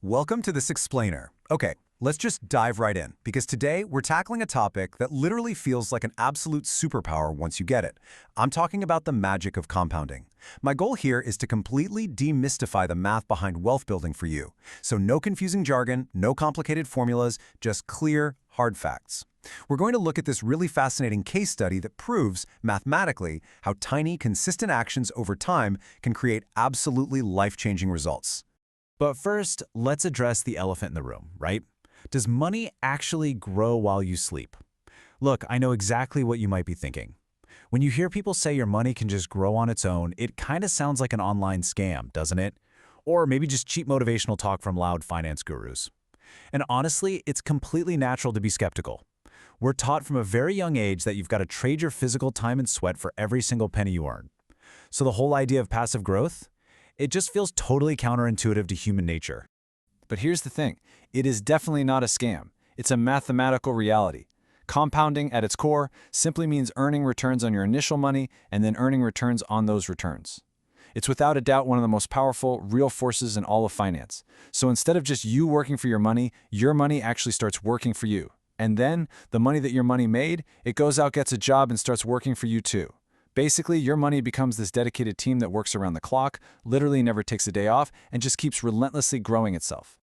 Welcome to this explainer. Okay, let's just dive right in, because today we're tackling a topic that literally feels like an absolute superpower once you get it. I'm talking about the magic of compounding. My goal here is to completely demystify the math behind wealth building for you. So no confusing jargon, no complicated formulas, just clear, hard facts. We're going to look at this really fascinating case study that proves, mathematically, how tiny, consistent actions over time can create absolutely life-changing results. But first, let's address the elephant in the room, right? Does money actually grow while you sleep? Look, I know exactly what you might be thinking. When you hear people say your money can just grow on its own, it kind of sounds like an online scam, doesn't it? Or maybe just cheap motivational talk from loud finance gurus. And honestly, it's completely natural to be skeptical. We're taught from a very young age that you've got to trade your physical time and sweat for every single penny you earn. So the whole idea of passive growth? It just feels totally counterintuitive to human nature. But here's the thing, it is definitely not a scam. It's a mathematical reality. Compounding at its core simply means earning returns on your initial money and then earning returns on those returns. It's without a doubt one of the most powerful, real forces in all of finance. So instead of just you working for your money actually starts working for you. And then, the money that your money made, it goes out, gets a job, and starts working for you too. Basically, your money becomes this dedicated team that works around the clock, literally never takes a day off, and just keeps relentlessly growing itself.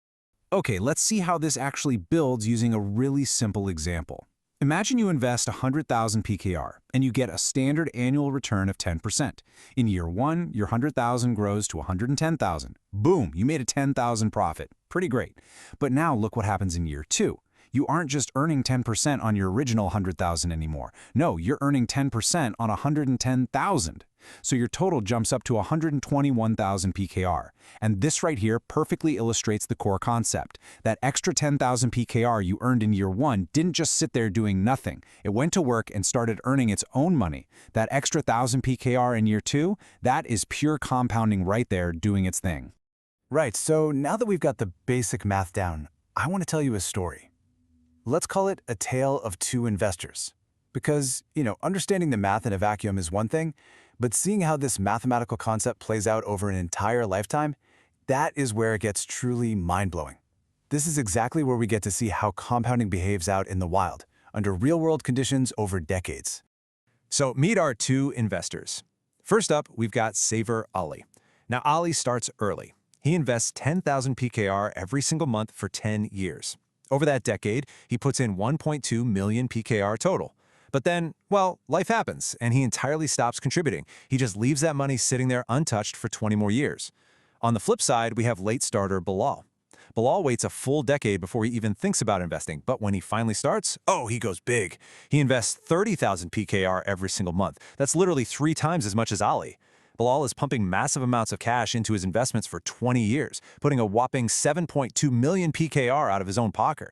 Okay, let's see how this actually builds using a really simple example. Imagine you invest 100,000 PKR, and you get a standard annual return of 10%. In year one, your 100,000 grows to 110,000. Boom, you made a 10,000 profit. Pretty great. But now look what happens in year two. You aren't just earning 10% on your original 100,000 anymore. No, you're earning 10% on 110,000. So your total jumps up to 121,000 PKR. And this right here perfectly illustrates the core concept. That extra 10,000 PKR you earned in year one didn't just sit there doing nothing. It went to work and started earning its own money. That extra 1,000 PKR in year two, that is pure compounding right there doing its thing. Right, so now that we've got the basic math down, I want to tell you a story. Let's call it a tale of two investors. Because, understanding the math in a vacuum is one thing, but seeing how this mathematical concept plays out over an entire lifetime, that is where it gets truly mind-blowing. This is exactly where we get to see how compounding behaves out in the wild, under real-world conditions over decades. So meet our two investors. First up, we've got Saver Ali. Now, Ali starts early. He invests 10,000 PKR every single month for 10 years. Over that decade, he puts in 1.2 million PKR total. But then, well, life happens, and he entirely stops contributing. He just leaves that money sitting there untouched for 20 more years. On the flip side, we have late starter Bilal. Bilal waits a full decade before he even thinks about investing, but when he finally starts, oh, he goes big. He invests 30,000 PKR every single month. That's literally 3 times as much as Ali. Bilal is pumping massive amounts of cash into his investments for 20 years, putting a whopping 7.2 million PKR out of his own pocket.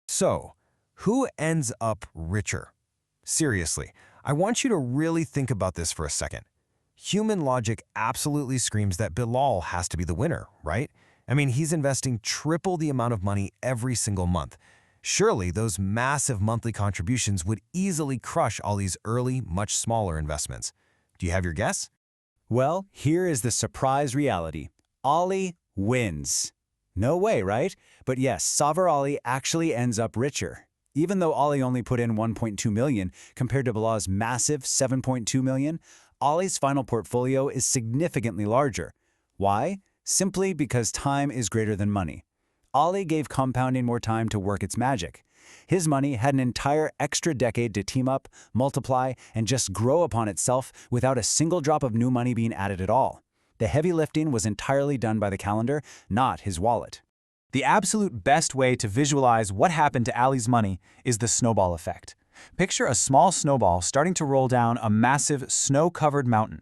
So, who ends up richer? Seriously, I want you to really think about this for a second. Human logic absolutely screams that Bilal has to be the winner, right? I mean, he's investing triple the amount of money every single month. Surely those massive monthly contributions would easily crush Ali's early, much smaller investments. Do you have your guess? Well, here is the surprise reality. Ali wins. No way, right? But yes, Saver Ali actually ends up richer. Even though Ali only put in 1.2 million compared to Bilal's massive 7.2 million, Ali's final portfolio is significantly larger. Why? Simply because time is greater than money. Ali gave compounding more time to work its magic. His money had an entire extra decade to team up, multiply, and just grow upon itself without a single drop of new money being added at all. The heavy lifting was entirely done by the calendar, not his wallet. The absolute best way to visualize what happened to Ali's money is the snowball effect. Picture a small snowball starting to roll down a massive, snow-covered mountain.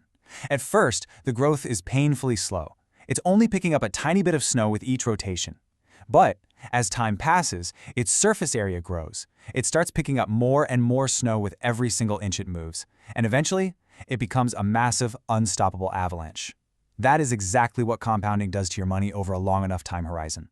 At first, the growth is painfully slow. It's only picking up a tiny bit of snow with each rotation. But as time passes, its surface area grows. It starts picking up more and more snow with every single inch it moves. And eventually, it becomes a massive, unstoppable avalanche. That is exactly what compounding does to your money over a long enough time horizon.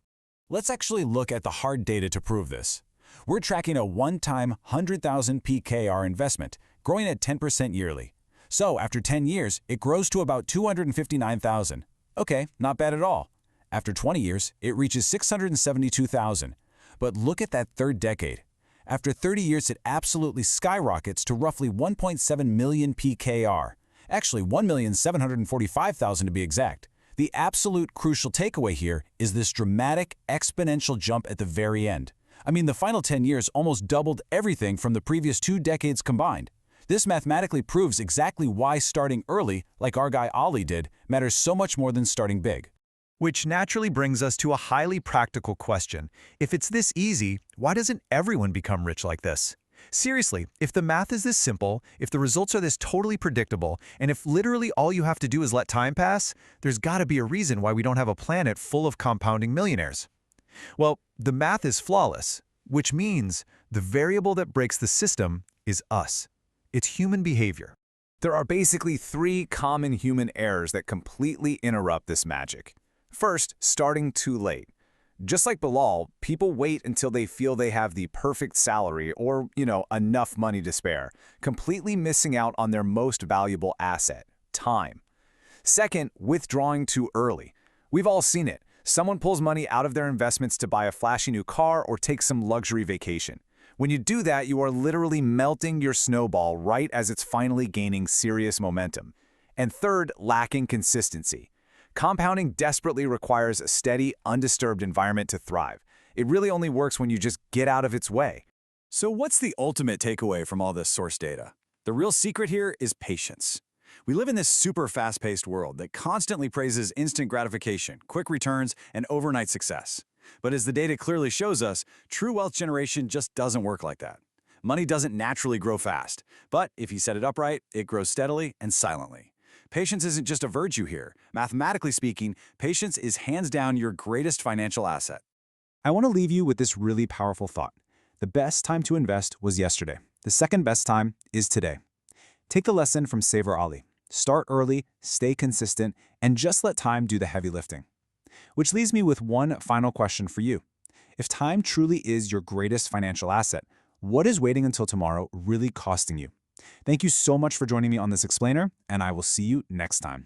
Let's actually look at the hard data to prove this. We're tracking a one-time 100,000 PKR investment, growing at 10% yearly. So after 10 years, it grows to about 259,000. Okay, not bad at all. After 20 years, it reaches 672,000. But look at that third decade. After 30 years, it absolutely skyrockets to roughly 1.7 million PKR. Actually, 1,745,000 to be exact. The absolute crucial takeaway here is this dramatic exponential jump at the very end. I mean, the final 10 years almost doubled everything from the previous 2 decades combined. This mathematically proves exactly why starting early, like our guy Ollie did, matters so much more than starting big. Which naturally brings us to a highly practical question. If it's this easy, why doesn't everyone become rich like this? Seriously, if the math is this simple, if the results are this totally predictable, and if literally all you have to do is let time pass, there's gotta be a reason why we don't have a planet full of compounding millionaires. Well, the math is flawless, which means the variable that breaks the system is us. It's human behavior. There are basically 3 common human errors that completely interrupt this magic. First, starting too late. Just like Bilal, people wait until they feel they have the perfect salary or, enough money to spare, completely missing out on their most valuable asset, time. Second, withdrawing too early. We've all seen it. Someone pulls money out of their investments to buy a flashy new car or take some luxury vacation. When you do that, you are literally melting your snowball right as it's finally gaining serious momentum. And third, lacking consistency. Compounding desperately requires a steady, undisturbed environment to thrive. It really only works when you just get out of its way. So what's the ultimate takeaway from all this source data? The real secret here is patience. We live in this super fast-paced world that constantly praises instant gratification, quick returns, and overnight success. But as the data clearly shows us, true wealth generation just doesn't work like that. Money doesn't naturally grow fast, but if you set it up right, it grows steadily and silently. Patience isn't just a virtue here. Mathematically speaking, patience is hands down your greatest financial asset. I want to leave you with this really powerful thought. The best time to invest was yesterday. The second best time is today. Take the lesson from Saver Ali. Start early, stay consistent, and just let time do the heavy lifting. Which leaves me with one final question for you. If time truly is your greatest financial asset, what is waiting until tomorrow really costing you? Thank you so much for joining me on this explainer, and I will see you next time.